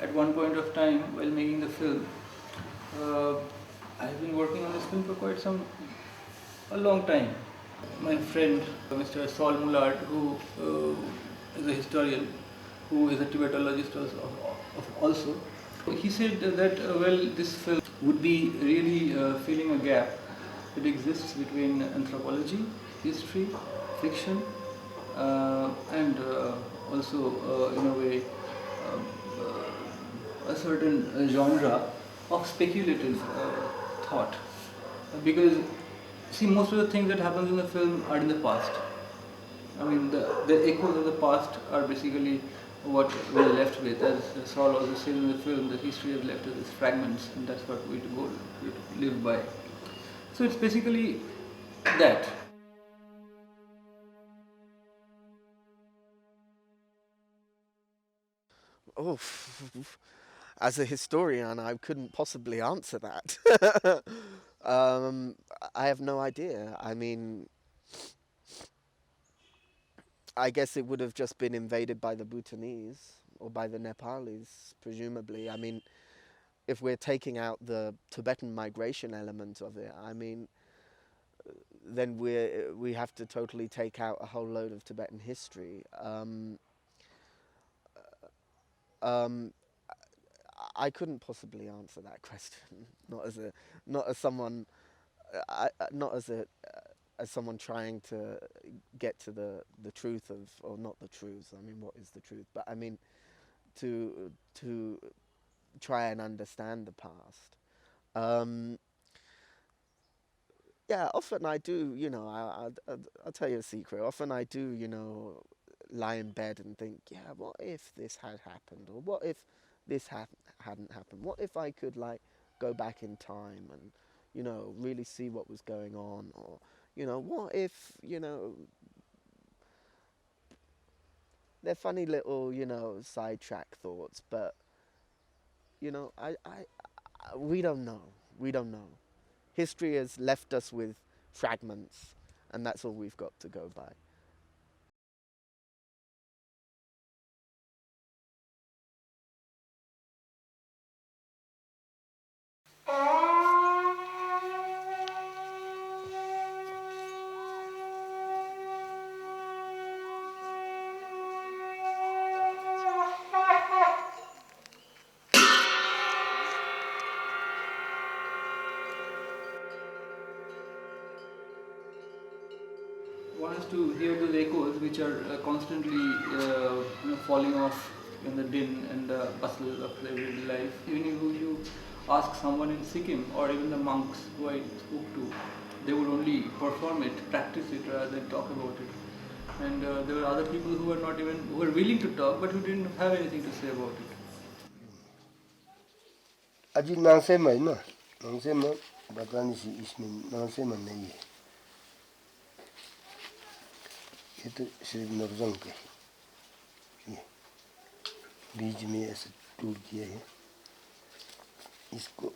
at one point of time while making the film, I've been working on this film for a long time. My friend, Mr. Saul Mullard, who is a historian, who is a Tibetologist also, he said that well, this film would be really filling a gap that exists between anthropology, history, fiction, and also in a way a certain genre of speculative thought, because see, most of the things that happens in the film are in the past. I mean, the echoes of the past are basically what we're left with. As Saul also says in the film, the history is left as fragments, and that's what we live by. So it's basically that. Oh, as a historian, I couldn't possibly answer that. I have no idea. I mean, I guess it would have just been invaded by the Bhutanese or by the Nepalis, presumably. I mean, if we're taking out the Tibetan migration element of it, I mean, then we have to totally take out a whole load of Tibetan history. I couldn't possibly answer that question. Not as someone, as someone trying to get to the truth of, or not the truth. I mean, what is the truth? But I mean, to try and understand the past. Yeah, often I do. I'll tell you a secret. Often I do. Lie in bed and think, yeah, what if this had happened, or what if this hadn't happened? What if I could go back in time and really see what was going on, or what if they're funny little sidetrack thoughts, but we don't know. We don't know. History has left us with fragments, and that's all we've got to go by. One has to hear those echoes which are constantly falling off in the din and the bustle of everyday life. Even if you ask someone in Sikkim or even the monks who I spoke to, they would only perform it, practice it rather than talk about it. And there were other people who were willing to talk but who didn't have anything to say about it. 아직 낭세마 있나? 낭세마 바다니시 있으면 낭세마 내이. Это средноржанка. बीच में ऐसे टूट दिया है इसको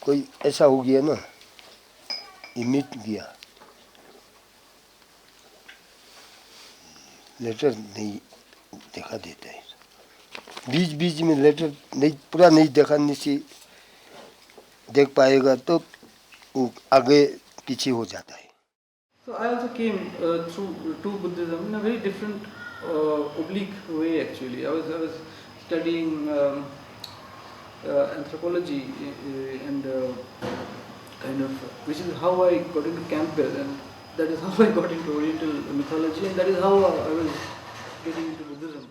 कोई ऐसा हो गया ना ये मिट गया लेटर नहीं देखा देता है बीच बीच में लेटर नहीं पूरा नहीं दिखाने से देख पाएगा तो आगे पीछे हो जाता है. So I also came to Buddhism in a very different oblique way actually. I was studying anthropology and kind of, which is how I got into Campbell, and that is how I got into Oriental mythology, and that is how I was getting into Buddhism.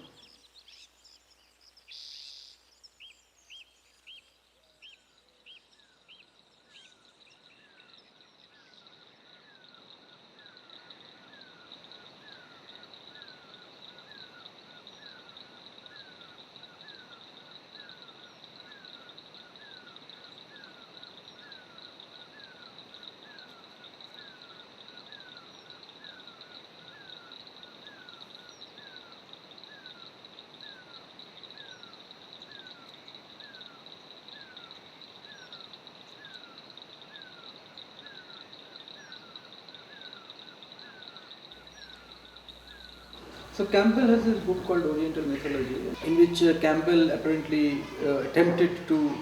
So Campbell has this book called Oriental Mythology, in which Campbell apparently attempted to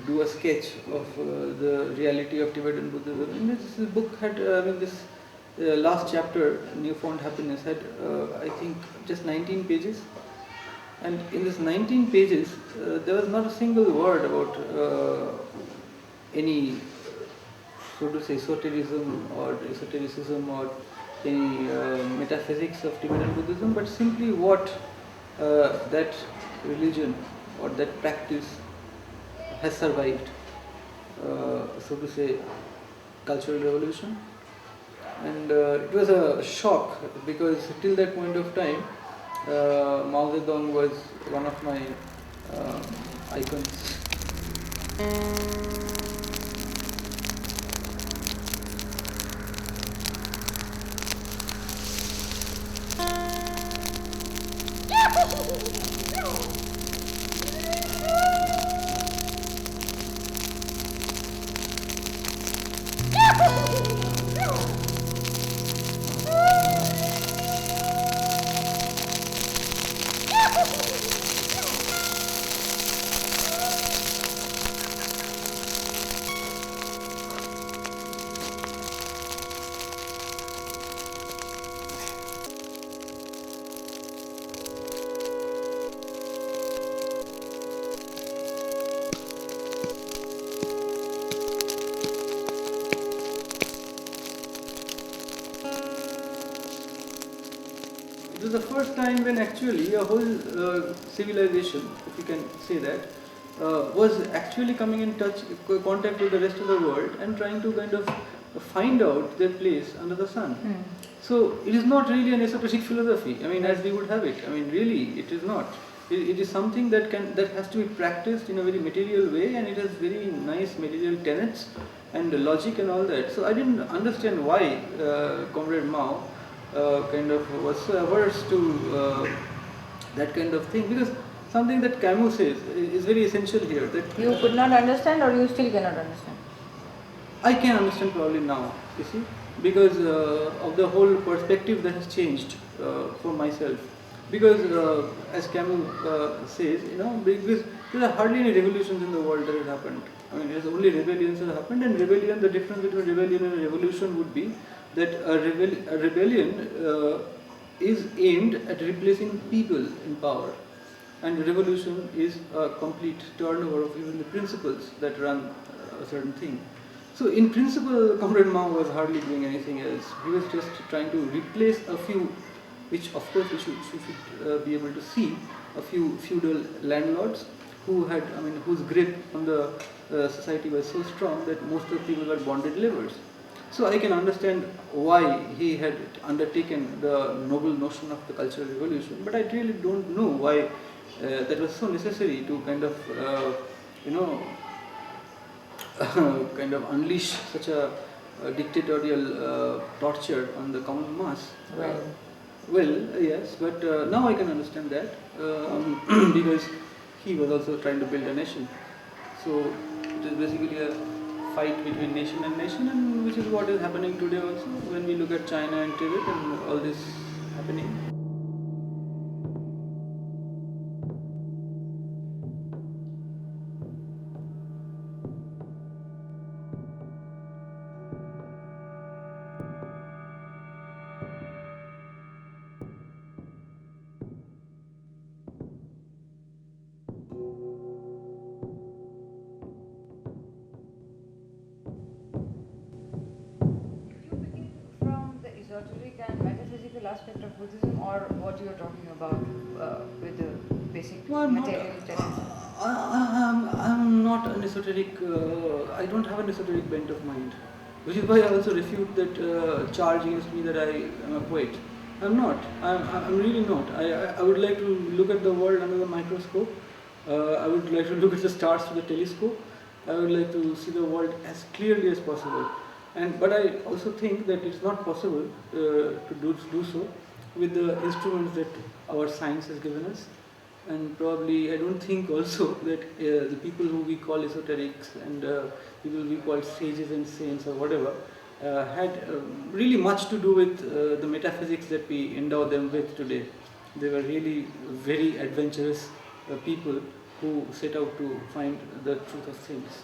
do a sketch of the reality of Tibetan Buddhism. And this book had, this last chapter, Newfound Happiness, had I think just 19 pages. And in this 19 pages, there was not a single word about any, so to say, esotericism or any metaphysics of Tibetan Buddhism, but simply what that religion or that practice has survived, so to say, cultural revolution. And it was a shock, because till that point of time, Mao Zedong was one of my icons. It was the first time when actually a whole civilization, if you can say that, was actually coming in contact with the rest of the world and trying to kind of find out their place under the sun. So it is not really an esoteric philosophy, as we would have it. Really, it is not. It is something that has to be practiced in a very material way, and it has very nice material tenets and logic and all that. So I didn't understand why Comrade Mao kind of was so averse to that kind of thing, because something that Camus says is very essential here. That you could not understand, or you still cannot understand? I can understand probably now, you see, because of the whole perspective that has changed for myself. Because as Camus says, because there are hardly any revolutions in the world that have happened. It is only rebellions that have happened, and rebellion, the difference between rebellion and a revolution would be that a rebellion is aimed at replacing people in power, and a revolution is a complete turnover of even the principles that run a certain thing. So in principle, Comrade Mao was hardly doing anything else. He was just trying to replace a few, which of course we should be able to see, a few feudal landlords who had, whose grip on the society was so strong that most of the people were bonded laborers. So I can understand why he had undertaken the noble notion of the cultural revolution, but I really don't know why that was so necessary to kind of, kind of unleash such a dictatorial torture on the common mass. Well, yes, but now I can understand that because he was also trying to build a nation. So it is basically a fight between nation, and which is what is happening today also when we look at China and Tibet and all this happening. Esoteric and metaphysical aspect of Buddhism, or what you are talking about with the basic material tenets? I'm not an esoteric, I don't have an esoteric bent of mind, which is why I also refute that charge against me that I am a poet. I'm not, I'm really not. I would like to look at the world under the microscope. I would like to look at the stars through the telescope. I would like to see the world as clearly as possible. But I also think that it's not possible to do so with the instruments that our science has given us. And probably I don't think also that the people who we call esoterics and people we call sages and saints or whatever had really much to do with the metaphysics that we endow them with today. They were really very adventurous people who set out to find the truth of things.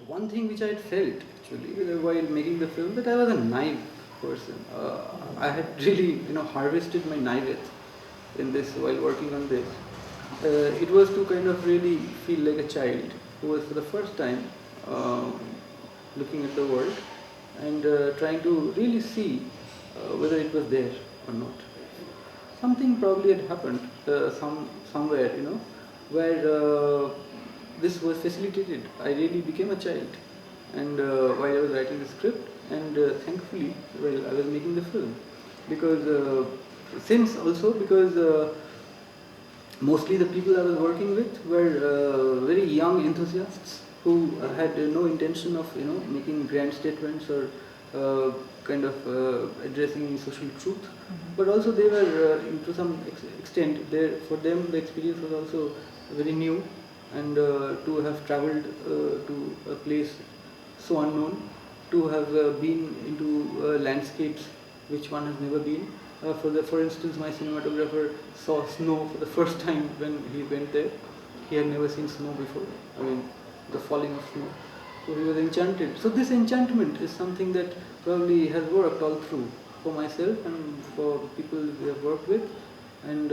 One thing which I had felt actually while making the film, that I was a naive person. I had really harvested my naivete in this while working on this. It was to kind of really feel like a child who was for the first time looking at the world and trying to really see whether it was there or not. Something probably had happened somewhere, where this was facilitated. I really became a child, and while I was writing the script, and thankfully, while I was making the film, because mostly the people I was working with were very young enthusiasts who had no intention of making grand statements or kind of addressing any social truth, but also they were to some extent for them the experience was also very new. And to have travelled to a place so unknown, to have been into landscapes which one has never been. For instance, my cinematographer saw snow for the first time when he went there. He had never seen snow before. I mean, the falling of snow. So he was enchanted. So this enchantment is something that probably has worked all through for myself and for people we have worked with. And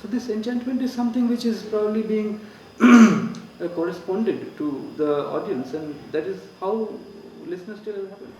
so this enchantment is something which is probably being corresponded to the audience, and that is how listeners still have happened.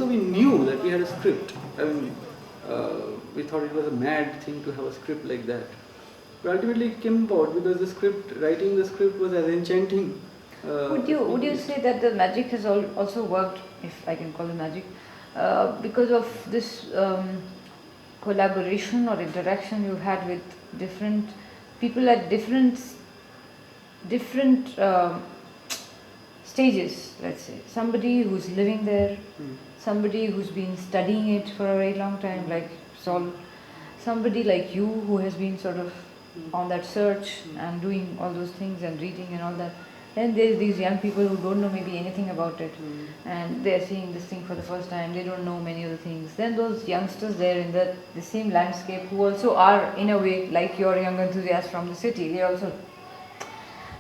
We knew that we had a script. I mean, we thought it was a mad thing to have a script like that. But ultimately it came about because writing the script was as enchanting. Would you say that the magic has also worked, if I can call it magic, because of this collaboration or interaction you've had with different people at different stages, let's say. Somebody who's living there, somebody who's been studying it for a very long time, like Sol, somebody like you who has been sort of on that search and doing all those things and reading and all that. And there's these young people who don't know maybe anything about it, and they're seeing this thing for the first time, they don't know many of the things. Then those youngsters there in the same landscape who also are in a way like your young enthusiasts from the city, they also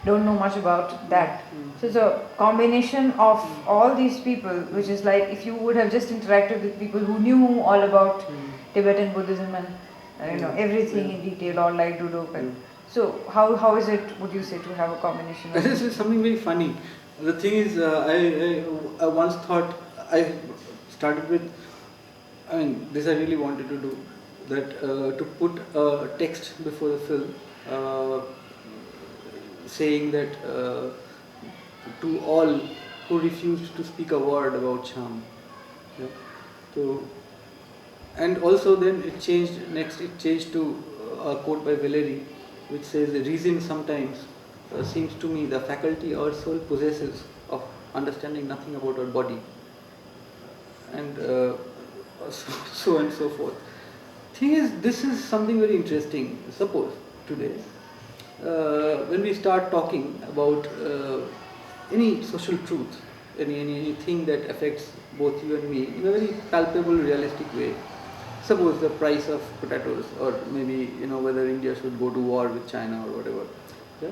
don't know much about that. So it's a combination of all these people, which is like if you would have just interacted with people who knew all about Tibetan Buddhism and everything in detail, or like Dudok. So how is it, would you say, to have a combination of this is something very funny. The thing is, I once thought, I started with, I mean, this I really wanted to do, that to put a text before the film, saying that to all who refused to speak a word about charm. Yeah. So, and also then it changed to a quote by Valéry, which says, the reason sometimes seems to me the faculty our soul possesses of understanding nothing about our body. And so and so forth. Thing is, this is something very interesting. Suppose today, when we start talking about any social truth, anything that affects both you and me in a very palpable, realistic way. Suppose the price of potatoes, or maybe whether India should go to war with China or whatever. Yeah?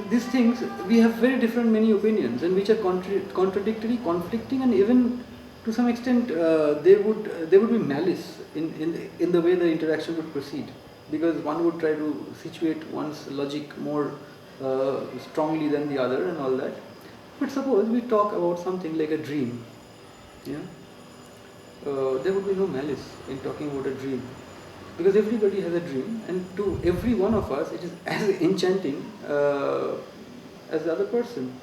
These things, we have very different many opinions, and which are contradictory, conflicting, and even to some extent there would be malice in the way the interaction would proceed, because one would try to situate one's logic more strongly than the other and all that. But suppose we talk about something like a dream, yeah, there would be no malice in talking about a dream, because everybody has a dream, and to every one of us it is as enchanting as the other person.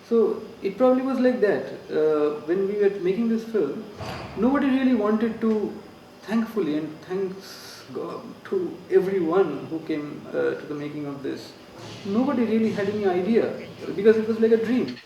So it probably was like that. When we were making this film, nobody really wanted to, thankfully, and thanks God to everyone who came to the making of this, nobody really had any idea, because it was like a dream.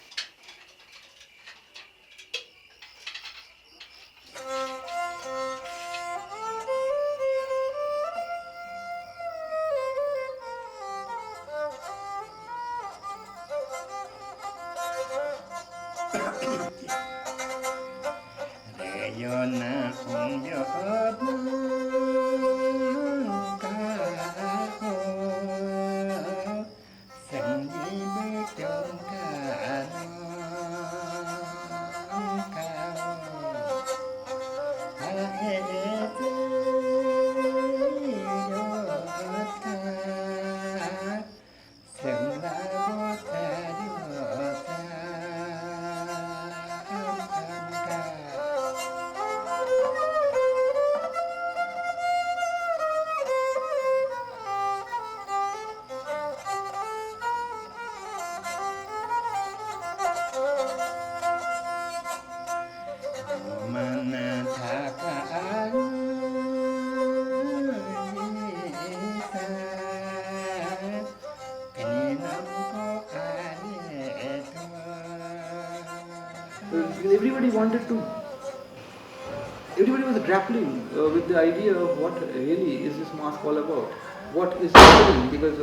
Everybody was grappling with the idea of what really is this mask all about. What is happening? Because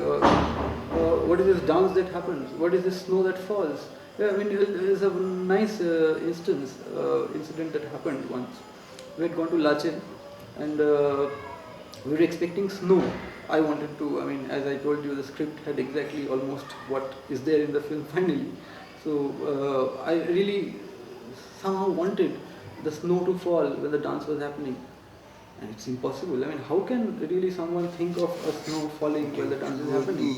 what is this dance that happens? What is this snow that falls? Yeah, I mean, there's a nice incident that happened once. We had gone to LACHEN, and we were expecting snow. I wanted to, I mean, as I told you, the script had exactly almost what is there in the film finally. So I really somehow wanted the snow to fall when the dance was happening. And it's impossible. I mean, how can really someone think of a snow falling while the dance is happening?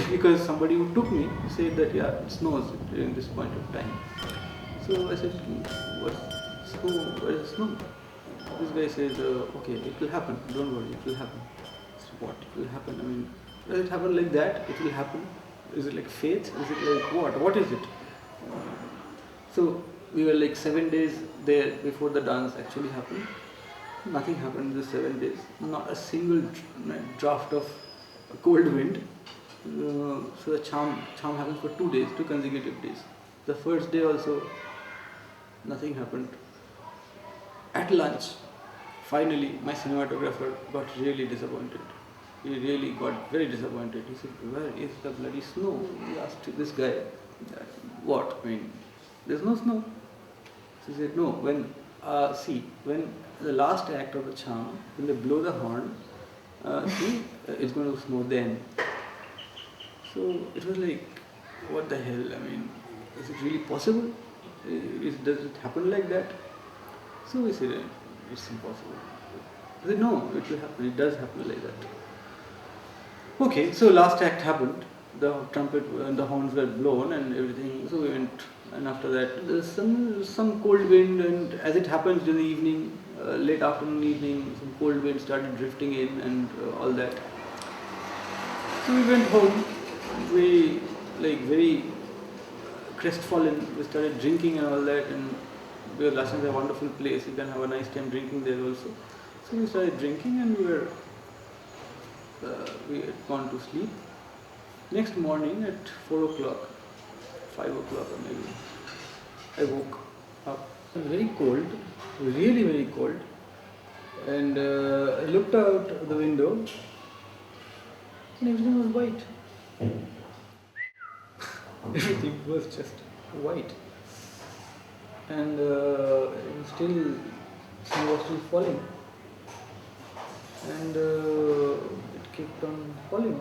Because somebody who took me said that yeah, it snows during this point of time. So I said, what snow? What is snow? This guy says, okay, it will happen. Don't worry, it will happen. I said, what? It will happen? I mean, does it happen like that? It will happen. Is it like faith? Is it like what? What is it? So we were like 7 days there before the dance actually happened. Nothing happened in the 7 days. Not a single draft of cold wind. So the charm happened for 2 days, 2 consecutive days. The first day also, nothing happened. At lunch, finally, my cinematographer got really disappointed. he really got very disappointed. He said, "Where is the bloody snow?" He asked this guy, "What? I mean, there's no snow." So he said, "No, when the last act of the charm, when they blow the horn, it's going to snow then." So it was like, what the hell? I mean, is it really possible? Does it happen like that? So we said, it's impossible. He said, "No, it will happen. It does happen like that." Okay, so last act happened. The trumpet and the horns were blown and everything. So we went, and after that, there's some cold wind, and as it happens in the evening, late afternoon, evening, some cold wind started drifting in and all that. So we went home. We very crestfallen. We started drinking and all that, and LACHEN is a wonderful place. You can have a nice time drinking there also. So we started drinking, and we had gone to sleep. Next morning at 4 o'clock, 5 o'clock or maybe, I woke up. It was very cold, really very cold, and I looked out the window, and everything was white. Everything was just white, and snow was still falling, and it kept on falling.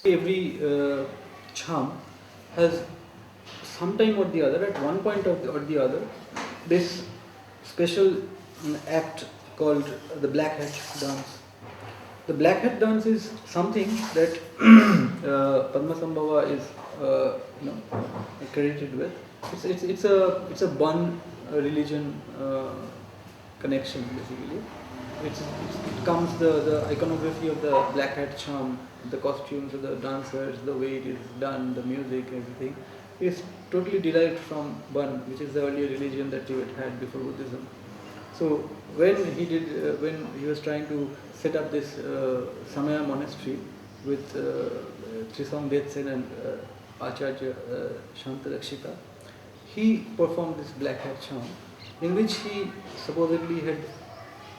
Every charm has sometime or the other, at one point or the other, this special act called the black hat dance. The black hat dance is something that Padmasambhava is credited with. It's a Bun religion connection basically. It comes the iconography of the black hat charm, the costumes of the dancers, the way it is done, the music, everything is totally derived from Bun, which is the earlier religion that Tibet had before Buddhism. So when he was trying to set up this Samaya monastery with Trisong Detsen and Acharya Shantarakshita, he performed this black hat charm, in which he supposedly had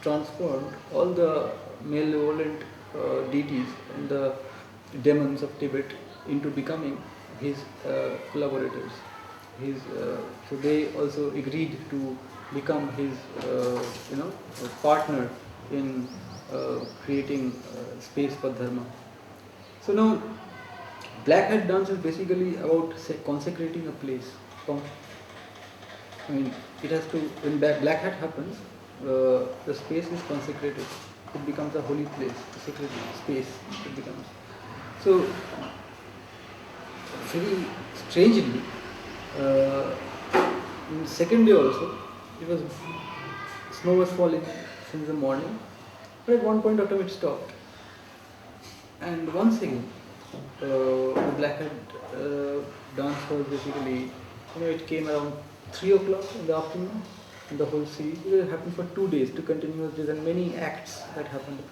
transformed all the malevolent deities and the demons of Tibet into becoming his collaborators. So they also agreed to become his partner in creating space for dharma. So now black hat dance is basically about consecrating a place. I mean, it has to, when black hat happens, the space is consecrated. It becomes a holy place, a sacred space it becomes. So very strangely, in the second day also, snow was falling since the morning, but at one point of time it stopped. And once again, the black hat dance was basically, it came around 3 o'clock in the afternoon, in the whole series. It happened for 2 days, 2 continuous days, and many acts that happened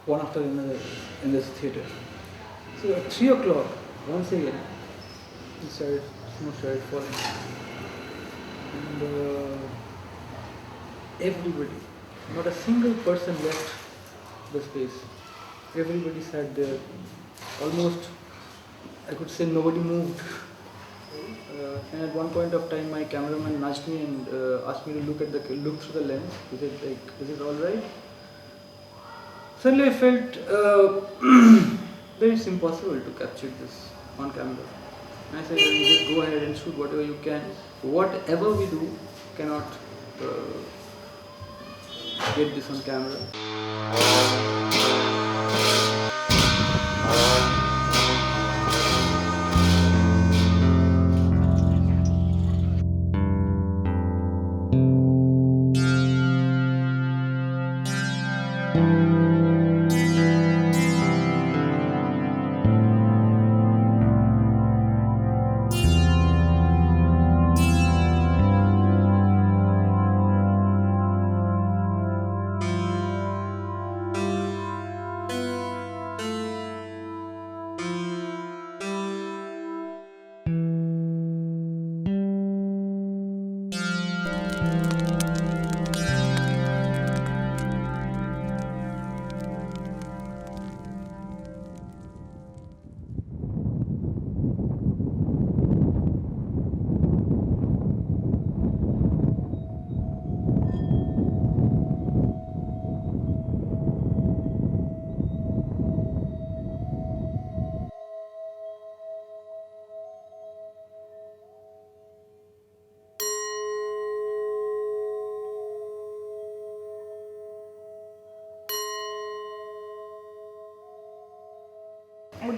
one after another in this theatre. So at 3 o'clock, once again, snow started falling. And everybody, not a single person left the space. Everybody sat there. Almost, I could say, nobody moved. And at one point of time, my cameraman nudged me and asked me to look through the lens. Is it all right? Suddenly I felt that it's impossible to capture this on camera. And I said, well, you just go ahead and shoot whatever you can. Whatever we do cannot get this on camera.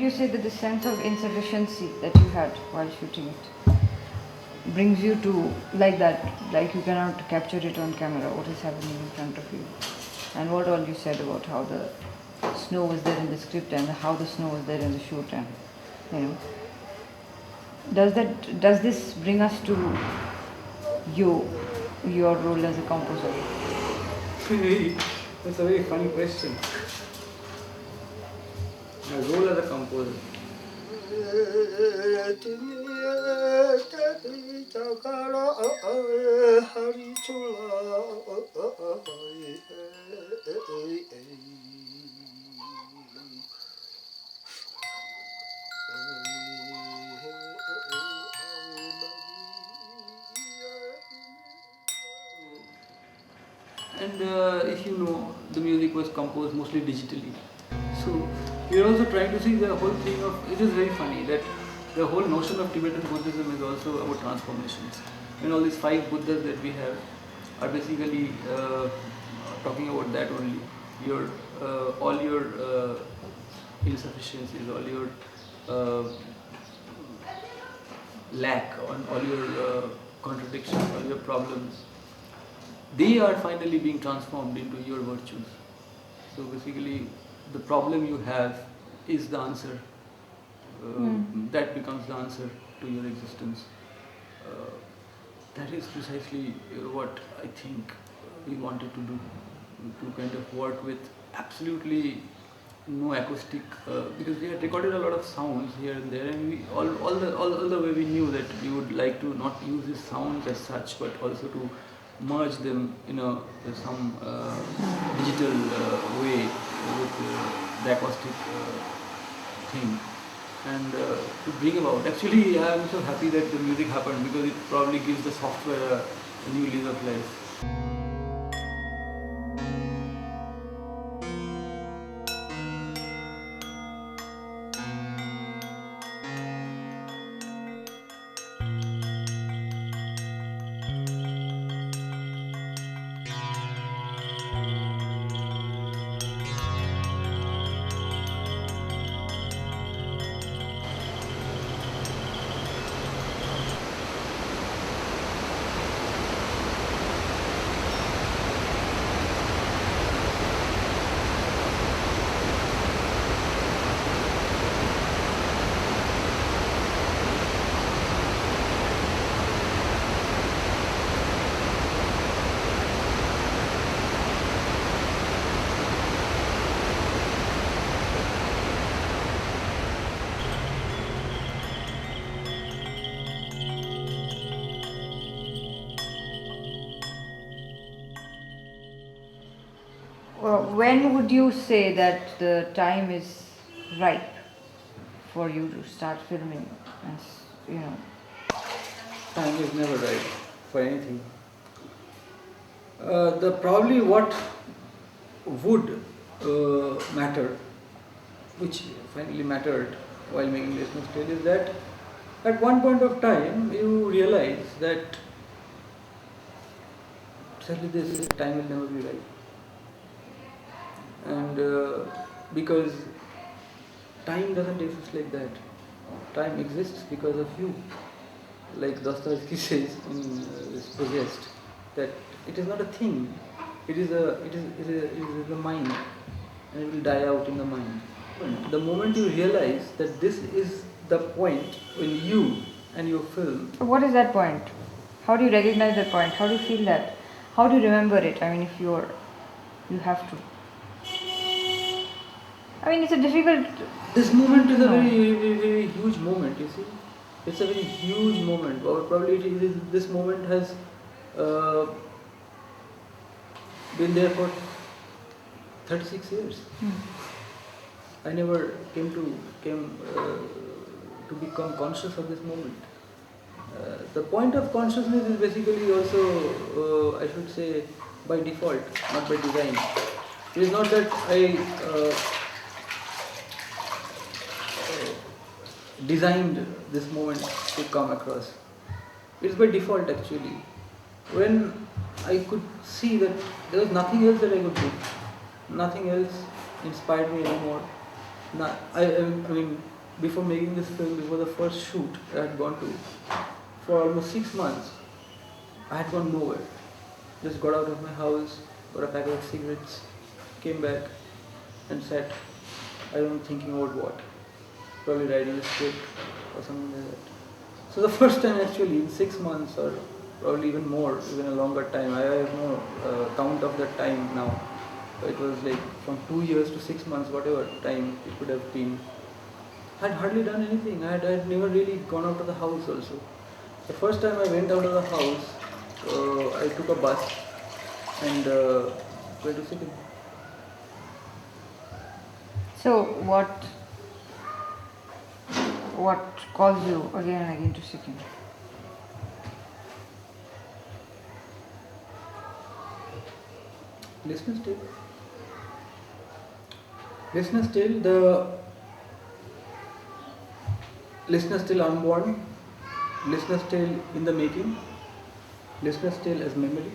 would you say that the sense of insufficiency that you had while shooting it brings you to like that, like you cannot capture it on camera, what is happening in front of you? And what all you said about how the snow was there in the script and how the snow was there in the shoot, and you know, does this bring us to your role as a composer? That's a very funny question. My role as a composer. And if you know, the music was composed mostly digitally. So we are also trying to see the whole thing of, it is very funny that the whole notion of Tibetan Buddhism is also about transformations. And all these 5 Buddhas that we have are basically talking about that only. All your insufficiencies, all your lack, on all your contradictions, all your problems, they are finally being transformed into your virtues. So basically, the problem you have is the answer. That becomes the answer to your existence. That is precisely what I think we wanted to do, to kind of work with absolutely no acoustic, because we had recorded a lot of sounds here and there, and we all the way we knew that we would like to not use these sounds as such, but also to merge them in some digital way with the acoustic thing, and to bring about. Actually, I am so happy that the music happened, because it probably gives the software a new lease of life. When would you say that the time is ripe for you to start filming? And Time is never right for anything. The probably what would matter, which finally mattered while making this tale, is that at one point of time you realize that sadly this time will never be right. And because time doesn't exist like that. Time exists because of you. Like Dostoevsky says in Possessed, that it is not a thing, it is the mind, and it will die out in the mind. The moment you realize that this is the point when you and your film. So what is that point? How do you recognize that point? How do you feel that? How do you remember it? I mean, if you have to. I mean, it's a difficult. This moment is a very, very, very huge moment. You see, it's a very huge moment. Or probably this moment has been there for 36 years. I never came to become conscious of this moment. The point of consciousness is basically also, I should say, by default, not by design. It is not that I designed this moment to come across. It's by default actually. When I could see that there was nothing else that I could do, nothing else inspired me anymore, I mean, before making this film, before the first shoot I had gone to, for almost 6 months, I had gone nowhere. Just got out of my house, got a packet of cigarettes, came back and sat, I don't know, thinking about what. Probably writing a script or something like that. So the first time actually in 6 months or probably even more, even a longer time, I have no count of that time now. It was like from 2 years to 6 months, whatever time it could have been. I had hardly done anything. I had never really gone out of the house also. The first time I went out of the house, I took a bus and went to Sikkim. So what calls you again and again to Sikkim? Listener's tale. Listener's tale, the listener's tale unborn, listener's tale in the making, listener's tale as memory.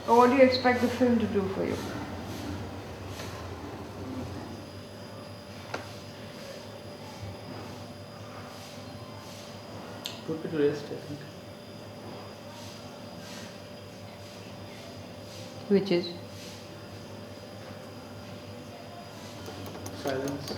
Or what do you expect the film to do for you? Put me to rest, I think. Which is? Silence.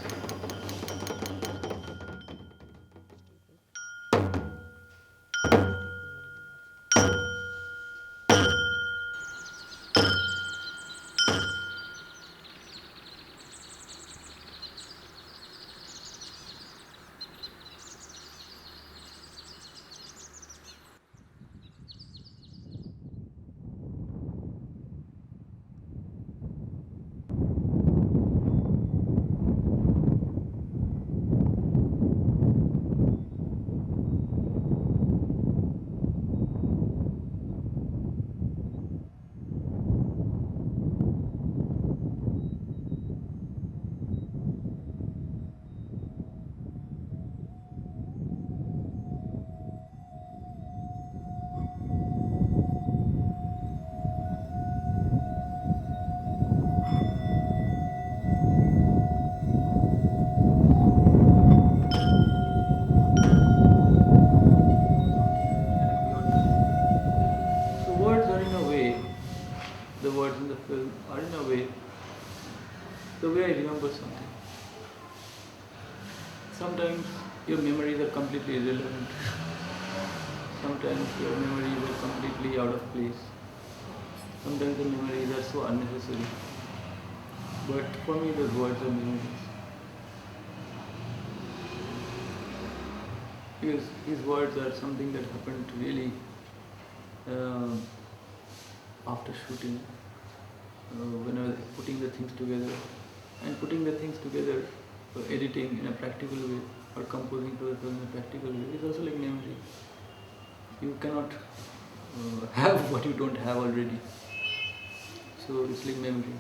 The words in the film are in a way the way I remember something. Sometimes your memories are completely irrelevant. Sometimes your memories are completely out of place. Sometimes the memories are so unnecessary. But for me, those words are memories. Because his words are something that happened really after shooting, when I was putting the things together. And putting the things together, editing in a practical way or composing to the film in a practical way is also like memory. You cannot have what you don't have already. So it's like memory.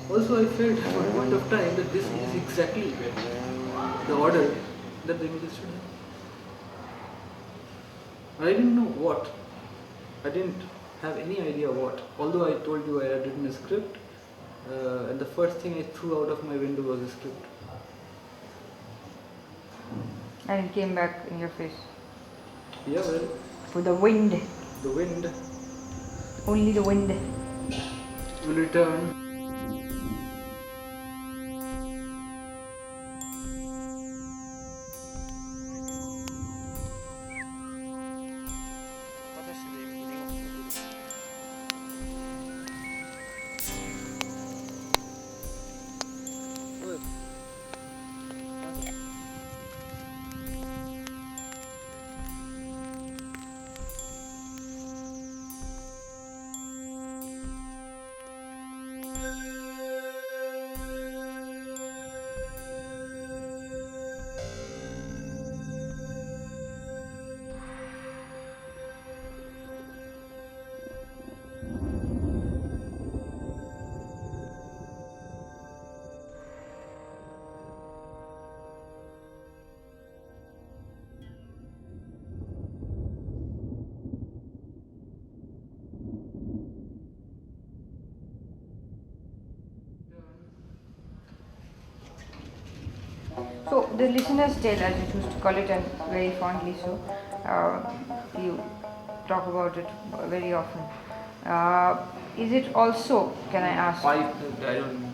Also, I felt at one point of time that this is exactly the order that the images should have. I didn't know what. I didn't have any idea what. Although I told you I had written a script, and the first thing I threw out of my window was a script. And it came back in your face. Yeah, well, With the wind. the wind Only the wind. will return. So the listener's tale, as you choose to call it, and very fondly so, you talk about it very often. Is it also, can I ask? I don't know.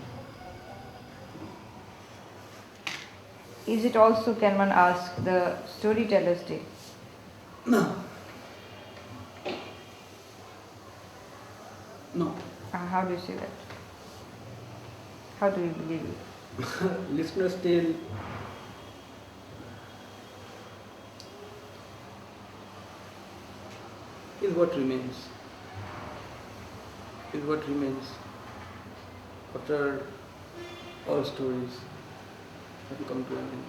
Is it also, can one ask, the storyteller's tale? No. No. How do you say that? How do you believe it? Listener's tale is what remains. Is what remains after all stories have come to an end.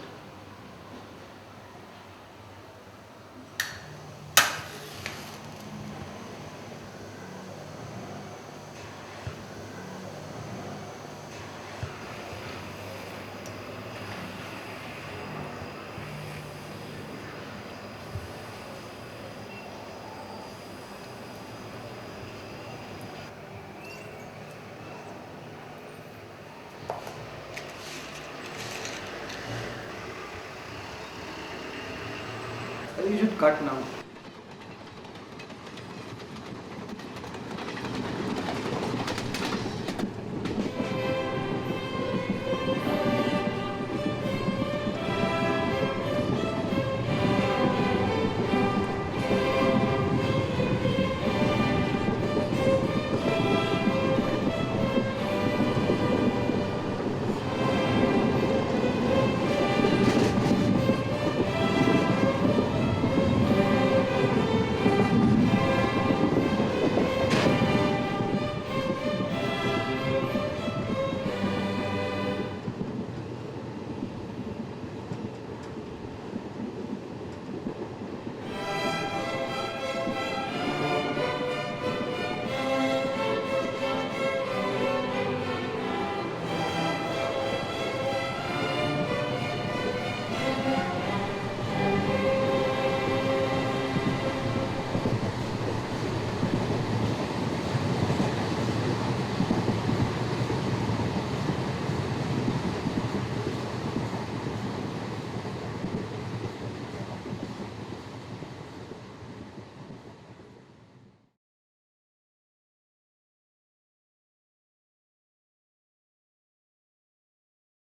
You should cut now.